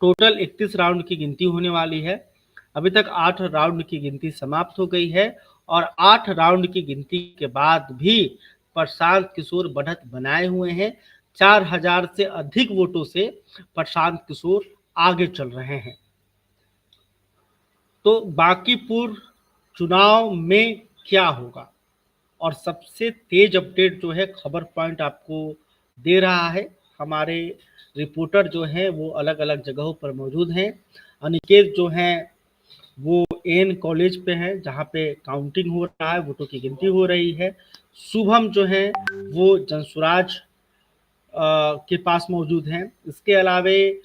Total 31 round की गिनती होने वाली है। अभी तक 8 राउंड की गिनती समाप्त हो गई है और 8 राउंड की गिनती के बाद भी प्रशांत किशोर बढ़त बनाए हुए हैं। 4000 से अधिक वोटों से प्रशांत किशोर आगे चल रहे हैं। तो बांकीपुर चुनाव में क्या होगा, और सबसे तेज अपडेट जो है खबर पॉइंट आपको दे रहा है। हमारे रिपोर्टर जो हैं वो अलग अलग जगहों पर मौजूद हैं। अनिकेत जो हैं वो एन कॉलेज पे हैं जहाँ पे काउंटिंग हो रहा है, वोटों की गिनती हो रही है। शुभम जो है वो जनसुराज के पास मौजूद हैं। इसके अलावे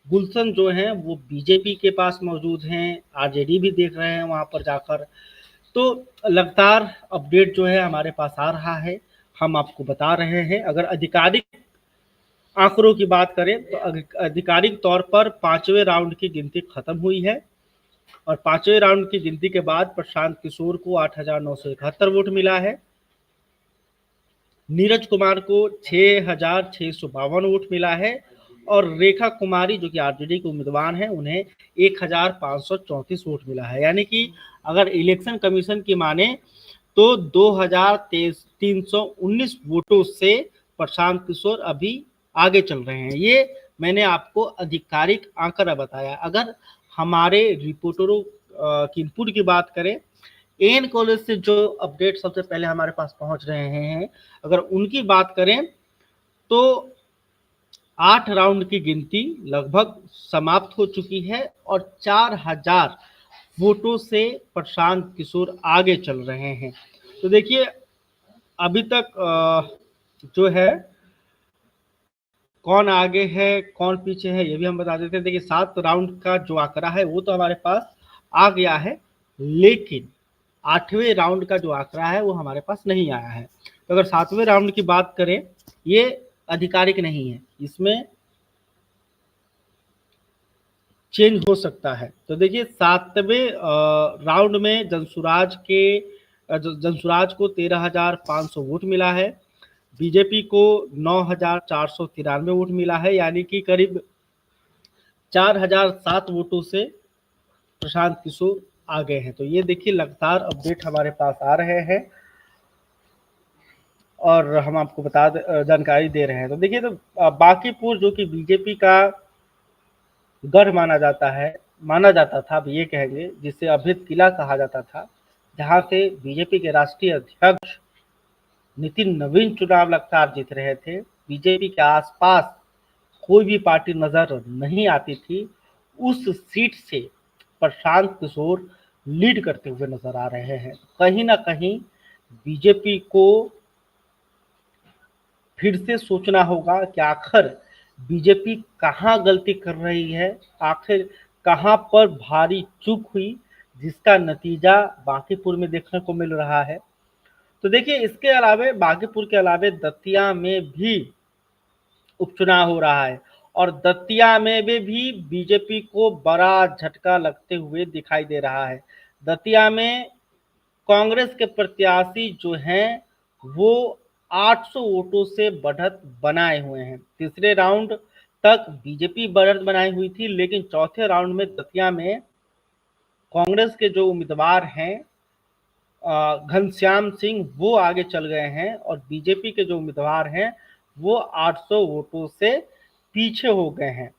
गुलशन जो हैं वो बीजेपी के पास मौजूद हैं, आरजेडी भी देख रहे हैं वहाँ पर जाकर। तो लगातार अपडेट जो है हमारे पास आ रहा है, हम आपको बता रहे हैं। अगर आधिकारिक आंकड़ों की बात करें तो आधिकारिक तौर पर 5वें राउंड की गिनती खत्म हुई है और 5वें राउंड की गिनती के बाद प्रशांत किशोर को 8,971 वोट मिला है। नीरज कुमार को 6,652 वोट मिला है और रेखा कुमारी जो कि आरजेडी के उम्मीदवार हैं उन्हें 1,534 वोट मिला है। यानी कि अगर इलेक्शन कमीशन की माने तो 2,319 वोटों से प्रशांत किशोर अभी आगे चल रहे हैं। ये मैंने आपको आधिकारिक आंकड़ा बताया। अगर हमारे रिपोर्टरों की इनपुट की बात करें, एन कॉलेज से जो अपडेट सबसे पहले हमारे पास पहुंच रहे हैं, अगर उनकी बात करें तो 8 राउंड की गिनती लगभग समाप्त हो चुकी है और 4,000 वोटों से प्रशांत किशोर आगे चल रहे हैं। तो देखिए अभी तक जो है कौन आगे है कौन पीछे है ये भी हम बता देते हैं। देखिए 7 राउंड का जो आंकड़ा है वो तो हमारे पास आ गया है, लेकिन 8वें राउंड का जो आंकड़ा है वो हमारे पास नहीं आया है। तो अगर 7वें राउंड की बात करें, ये आधिकारिक नहीं है, इसमें चेंज हो सकता है। तो देखिए 7वें राउंड में जनसुराज को 13,500 वोट मिला है, बीजेपी को 9,493 वोट मिला है, यानी कि करीब 4,007 वोटों से प्रशांत किशोर आ गए हैं। तो ये देखिए लगातार अपडेट हमारे पास आ रहे हैं और हम आपको जानकारी दे रहे हैं। तो देखिए तो बांकीपुर जो कि बीजेपी का गढ़ माना जाता था, अब ये कहेंगे जिसे अभेद किला कहा जाता था, जहां से बीजेपी के राष्ट्रीय अध्यक्ष नितिन नवीन चुनाव लगातार जीत रहे थे। बीजेपी के आसपास कोई भी पार्टी नजर नहीं आती थी। उस सीट से प्रशांत किशोर लीड करते हुए नजर आ रहे हैं। कहीं ना कहीं बीजेपी को फिर से सोचना होगा कि आखिर बीजेपी कहाँ गलती कर रही है, आखिर कहाँ पर भारी चूक हुई, जिसका नतीजा बांकीपुर में देखने को मिल रहा है। तो देखिए इसके अलावे बांकीपुर के अलावे दतिया में भी उपचुनाव हो रहा है और दतिया में भी बीजेपी को बड़ा झटका लगते हुए दिखाई दे रहा है। दतिया में कांग्रेस के प्रत्याशी जो हैं वो 800 वोटों से बढ़त बनाए हुए हैं। तीसरे राउंड तक बीजेपी बढ़त बनाई हुई थी, लेकिन चौथे राउंड में दतिया में कांग्रेस के जो उम्मीदवार हैं घनश्याम सिंह वो आगे चल गए हैं और बीजेपी के जो उम्मीदवार हैं वो 800 वोटों से पीछे हो गए हैं।